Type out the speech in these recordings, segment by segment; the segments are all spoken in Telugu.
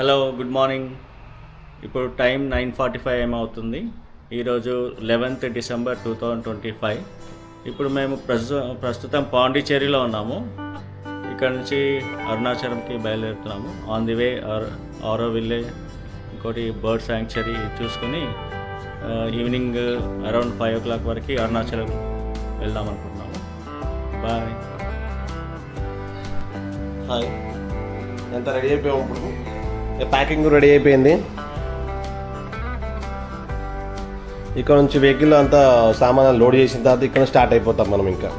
Hello, good morning. ఇప్పుడు టైం 9:45 అవుతుంది. ఈరోజు 11th December 2025. ఇప్పుడు మేము ప్రస్తుతం పాండిచ్చేరిలో ఉన్నాము. ఇక్కడ నుంచి అరుణాచలంకి బయలుదేరుతున్నాము. ఆన్ ది వే ఆరో విలేజ్, ఇంకోటి బర్డ్ శాంక్చురీ చూసుకొని ఈవినింగ్ అరౌండ్ 5 o'clock వరకు అరుణాచలం వెళ్దాం అనుకుంటున్నాము. బాయ్. హాయ్, ఎంత రెడీ అయిపోయాము. ఇప్పుడు ప్యాకింగ్ రెడీ అయిపోయింది. ఇక్కడ నుంచి వెహికల్ అంతా సామాన్లు లోడ్ చేసిన తర్వాత ఇక్కడ స్టార్ట్ అయిపోతాం మనం. ఇంకా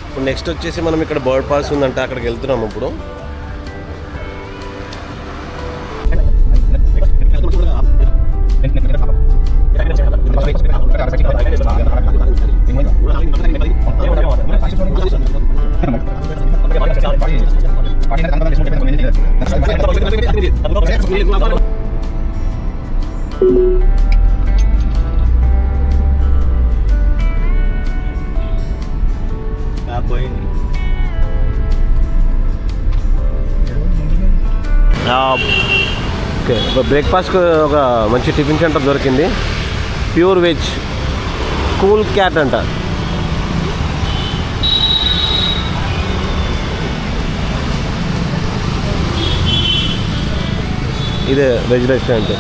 ఇప్పుడు నెక్స్ట్ వచ్చేసి మనం ఇక్కడ బర్డ్ పాస్ ఉందంటే అక్కడికి వెళ్తున్నాము. ఇప్పుడు ఓకే, బ్రేక్ఫాస్ట్కి ఒక మంచి టిఫిన్ సెంటర్ దొరికింది. ప్యూర్ వెజ్ కూల్ క్యాట్ అంట. ఇదే వెజ్ రెస్టారెంట్.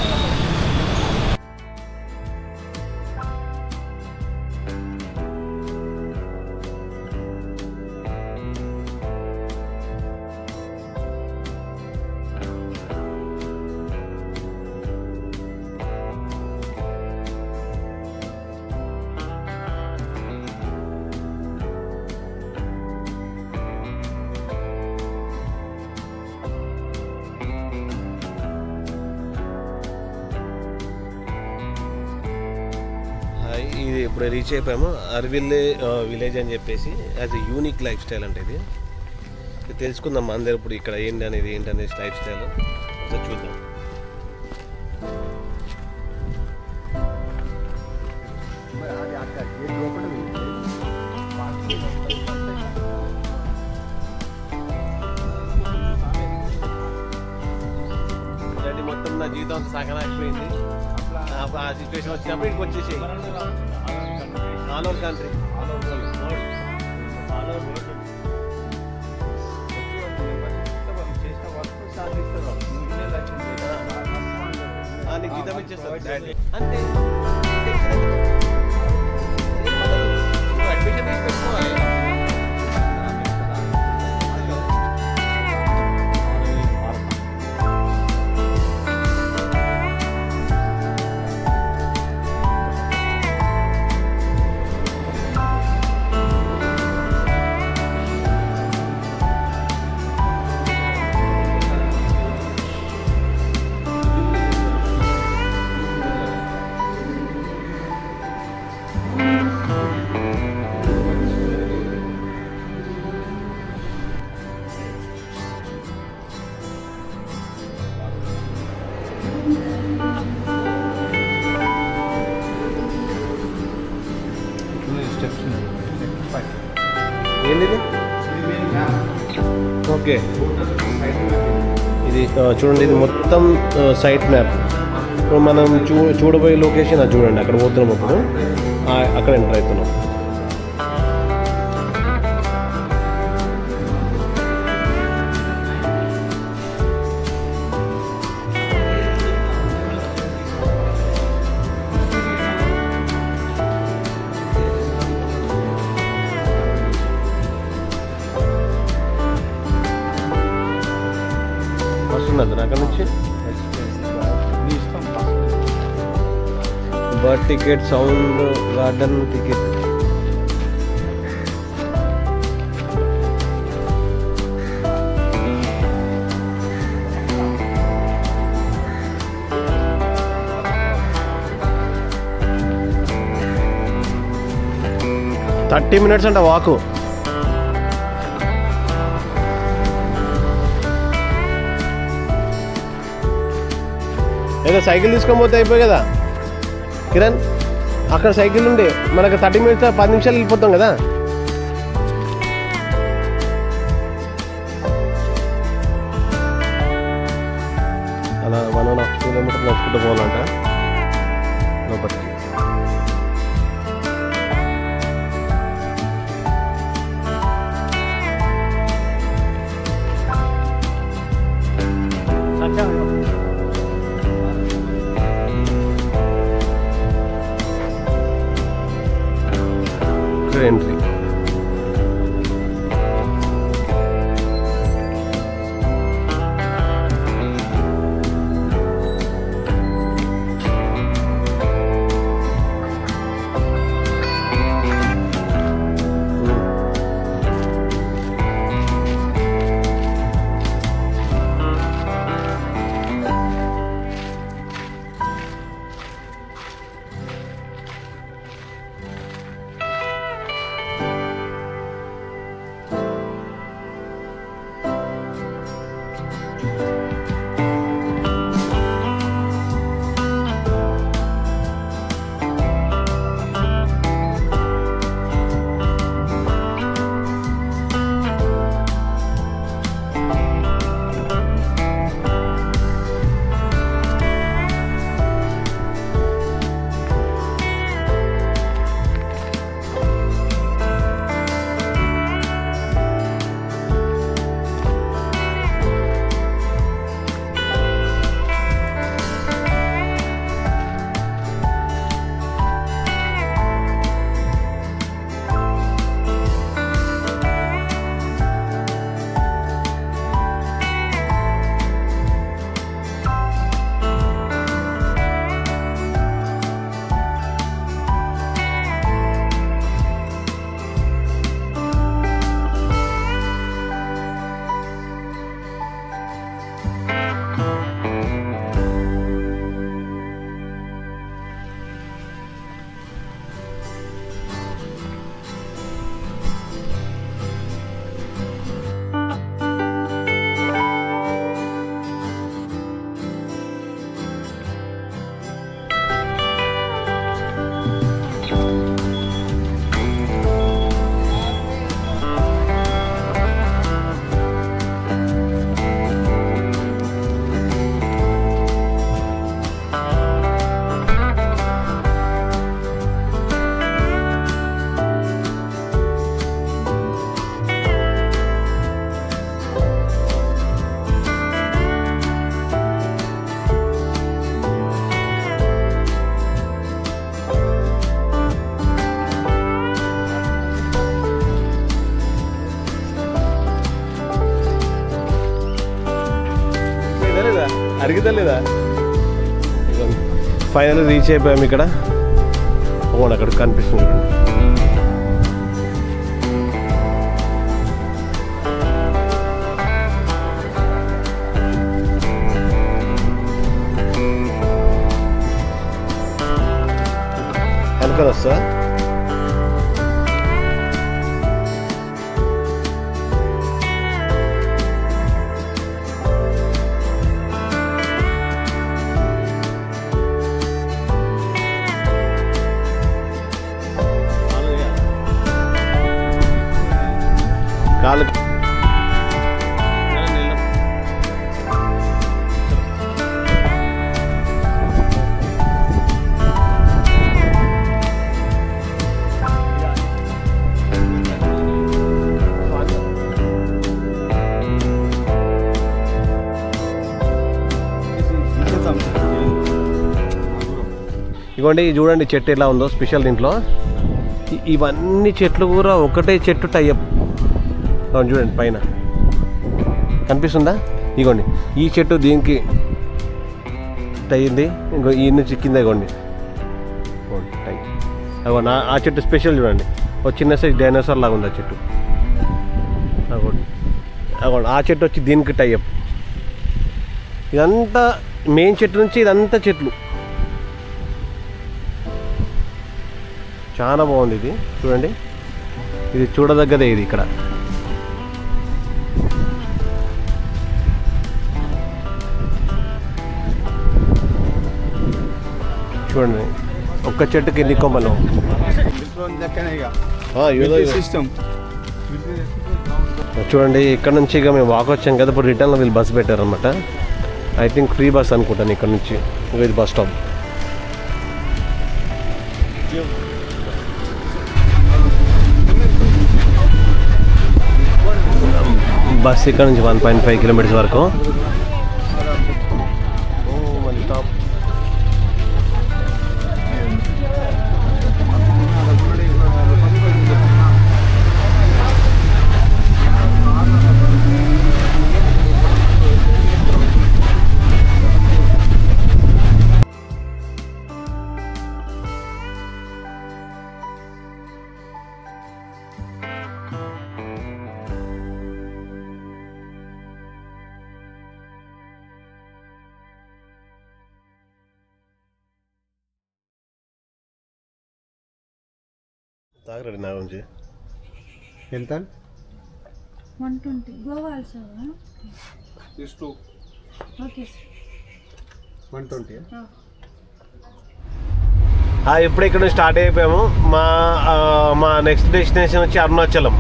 ఇది ఇప్పుడు రీచ్ అయిపోయాము. అరవిల్లే విలేజ్ అని చెప్పేసి as a unique life style అంటే ఇది తెలుసుకుందాం అందరు. ఇప్పుడు ఇక్కడ ఏంటనేది లైఫ్ స్టైల్ చూద్దాం. మొత్తం నా జీవితం అంతా సగం అయిపోయింది. ఆ సిచ్యువేషన్ వచ్చినప్పుడు ఇంటికి వచ్చేసి ఆల్ ఓవర్ కంట్రీ, నీకు జీతం ఇచ్చేస్తారు అంటే అడ్మిషన్ తీసి పెట్టుకోవాలి. ఓకే, ఇది చూడండి, ఇది మొత్తం సైట్ మ్యాప్. ఇప్పుడు మనం చూడబోయే లొకేషన్ అది చూడండి. అక్కడ పోతున్నాం. ఇప్పుడు అక్కడ ఎంటర్ అవుతున్నాం. అక్కడ నుంచి bird ticket, sound garden ticket. Thirty minutes అంట వాకు. ఏదో సైకిల్ తీసుకొని పోతే అయిపోయి కదా కిరణ్. అక్కడ సైకిల్ ఉండే మనకు 30 మినిట్స్ 10 నిమిషాలు వెళ్ళిపోతాం కదా. అలా 1.5 కిలోమీటర్ నడుచుకుంటూ పోవాలంట లోపలికి. ఎంట్రీ అరుగుతలేదా? ఫైనల్ రీచ్ అయిపోయాము ఇక్కడ. ఓన్ అక్కడ కనిపిస్తుంది. వెనకాల వస్తా కాలు ఇదిగోండి చూడండి చెట్టు ఎలా ఉందో స్పెషల్ దీంట్లో. ఇవన్నీ చెట్లు కూడా ఒకటే చెట్టు టైఅప్. చూడండి పైన కనిపిస్తుందా? ఇగోండి ఈ చెట్టు దీనికి అయింది. ఇంకో ఈ నుంచి కింద ఇగోండి టై. అగోండి ఆ చెట్టు స్పెషల్ చూడండి. ఒక చిన్న సైజ్ డైనోసార్ లాగా ఉంది ఆ చెట్టు. అగోండి అగోండి ఆ చెట్టు వచ్చి దీనికి టైఅప్. ఇదంతా మెయిన్ చెట్టు నుంచి ఇదంతా చెట్లు. చాలా బాగుంది ఇది చూడండి. ఇది చూడదగ్గదే ఇది ఇక్కడ. చూడండి ఒక్క చెట్టుకి ఎన్ని కొమ్మలు. సిస్టమ్ చూడండి ఇక్కడ నుంచి ఇక మేము వాక్ వచ్చాం కదా, ఇప్పుడు రిటర్న్లో వీళ్ళు బస్ పెట్టారనమాట. ఐ థింక్ ఫ్రీ బస్ అనుకుంటాను ఇక్కడ నుంచి. ఇది బస్ స్టాప్. బస్ ఇక్కడ నుంచి 1.5 కిలోమీటర్స్ వరకు. తాగరండి నా గురించి. ఎంత 120 గోవా ఆల్సో ఓకే 120. ఇప్పుడు ఇక్కడ నుంచి స్టార్ట్ అయిపోయాము. మా నెక్స్ట్ డెస్టినేషన్ వచ్చి అరుణాచలం.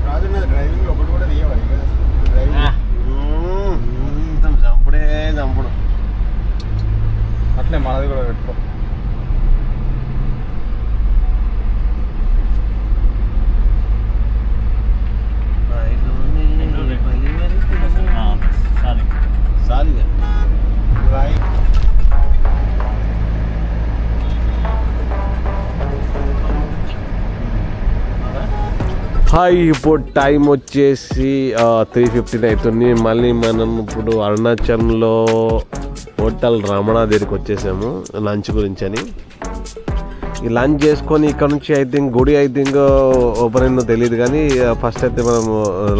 రాజు డ్రైవింగ్ ఒకటి కూడా తీయవాలి చంపుడే చంపుడు. అట్లే మనది కూడా పెట్టుకో. హాయ్, ఇప్పుడు టైం వచ్చేసి 3:15 అవుతుంది. మళ్ళీ మనం ఇప్పుడు అరుణాచలంలో హోటల్ రమణ దగ్గరికి వచ్చేసాము లంచ్ గురించి అని. ఈ లంచ్ చేసుకొని ఇక్కడ నుంచి గుడి ఓపెన్ అయిందో తెలియదు కానీ ఫస్ట్ అయితే మనం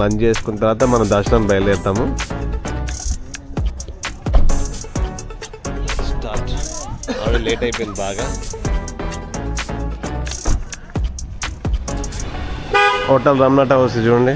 లంచ్ చేసుకున్న తర్వాత మనం దర్శనం బయలుదేరుతాము. స్టార్ట్. ఆల్రెడీ లేట్ అయిపోయింది బాగా. హోటల్ రమణ టవర్స్ చూడండి.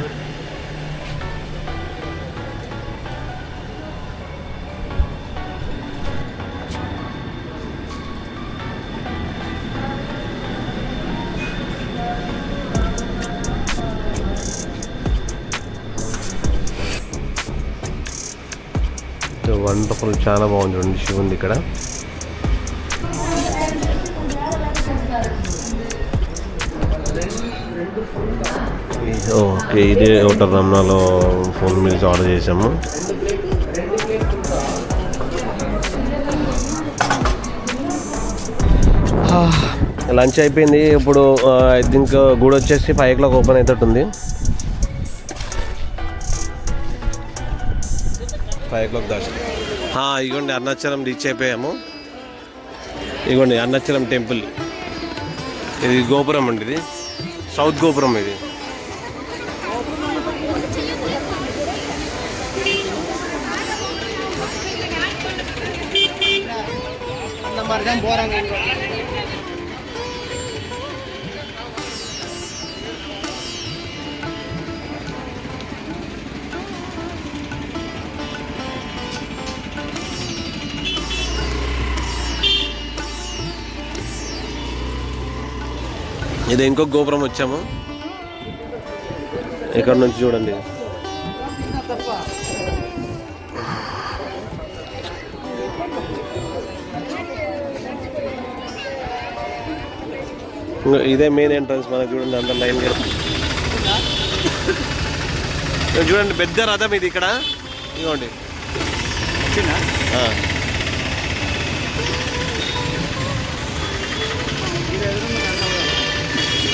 వండర్ఫుల్, చాలా బాగుంది చూడండి శివుంది ఇక్కడ. ఓకే, ఇదే హోటల్ రమణలో ఫుల్ మీల్స్ ఆర్డర్ చేసాము. లంచ్ అయిపోయింది. ఇప్పుడు ఐ థింక్ గుడి వచ్చేసి 5 o'clock ఓపెన్ అవుతుంది. 5 o'clock దర్శనం. ఇదిగోండి అరుణాచలం రీచ్ అయిపోయాము. ఇదిగోండి అరుణాచలం టెంపుల్. ఇది గోపురం అండి, ఇది సౌత్ గోపురం. ఇది ఇది ఇంకొక గోపురం వచ్చాము. ఇక్కడ నుంచి చూడండి. ఇదే మెయిన్ ఎంట్రన్స్ మనకు. చూడండి అంత లైన్ చూడండి. పెద్ద రథం ఇది ఇక్కడ. ఇదిగోండి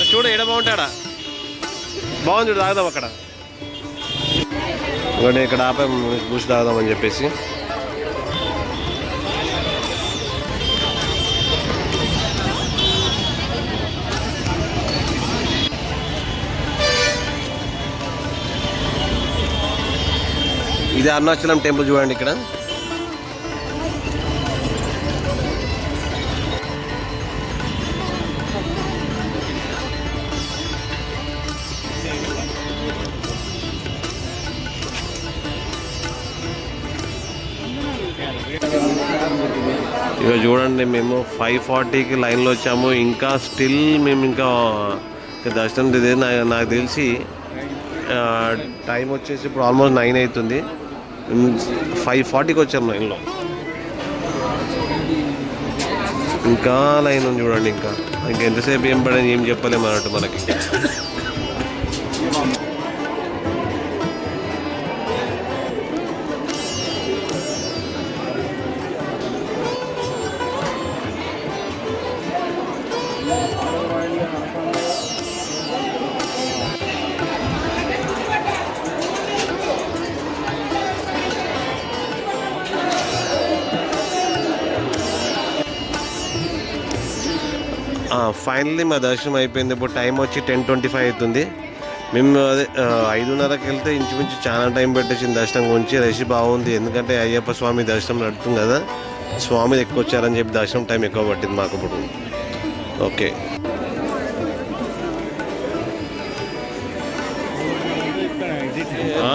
చూడు, ఎడ బాగుంటాడా. బాగుంది చూడు, తాగుదాం అక్కడ. ఇదిగోండి ఇక్కడ ఆపే బూస్ట్ తాగుదామని చెప్పేసి. ఇది అరుణాచలం టెంపుల్ చూడండి ఇక్కడ. చూడండి, మేము 5:40కి లైన్లో వచ్చాము. ఇంకా స్టిల్ మేము ఇంకా దర్శనం ఇదే. నాకు తెలిసి టైం వచ్చేసి ఇప్పుడు ఆల్మోస్ట్ 9 అవుతుంది. 5:40కి వచ్చాము లైన్లో. ఇంకా లైన్ ఉంది చూడండి. ఇంకా ఎంతసేపు ఏం పడని ఏం చెప్పలేము అన్నట్టు మనకి. ఫైనల్లీ మా దర్శనం అయిపోయింది. ఇప్పుడు టైం వచ్చి 10:25 అవుతుంది. మేము అదే 5:30కి వెళ్తే ఇంచుమించు చాలా టైం పెట్టేసింది దర్శనం గురించి. రష్ బాగుంది, ఎందుకంటే అయ్యప్ప స్వామి దర్శనం నడుతుంది కదా, స్వామి ఎక్కువ వచ్చారని చెప్పి దర్శనం టైం ఎక్కువ పట్టింది మాకు ఇప్పుడు. ఓకే,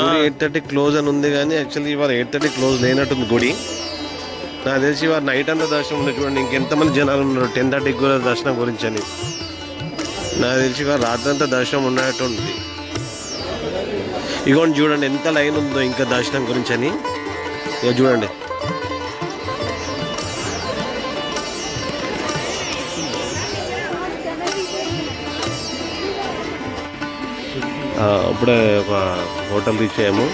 గుడి 8:30 క్లోజ్ అని ఉంది, కానీ యాక్చువల్లీ ఇవాళ 8:30 క్లోజ్ లేనట్టుంది గుడి. నాకు తెలిసి వారు నైట్ అంతా దర్శనం ఉంది. చూడండి ఇంకెంతమంది జనాలు ఉన్నారు 10:30కి కూడా దర్శనం గురించి అని. నాకు తెలిసి వారు రాత్రి అంతా దర్శనం ఉన్నట్టు ఉంది. ఇగోండి చూడండి ఎంత లైన్ ఉందో ఇంకా దర్శనం గురించి అని. ఇక చూడండి, ఇప్పుడే ఒక హోటల్ రీచ్ అయ్యాము.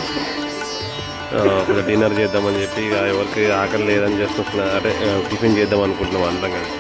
కొంచెం డిన్నర్ చేద్దామని చెప్పి, ఇక ఎవరికి ఆకలి లేదని చేస్తున్నాం, అంటే టిఫిన్ చేద్దాం అనుకుంటున్నాం అందరం కలిసి.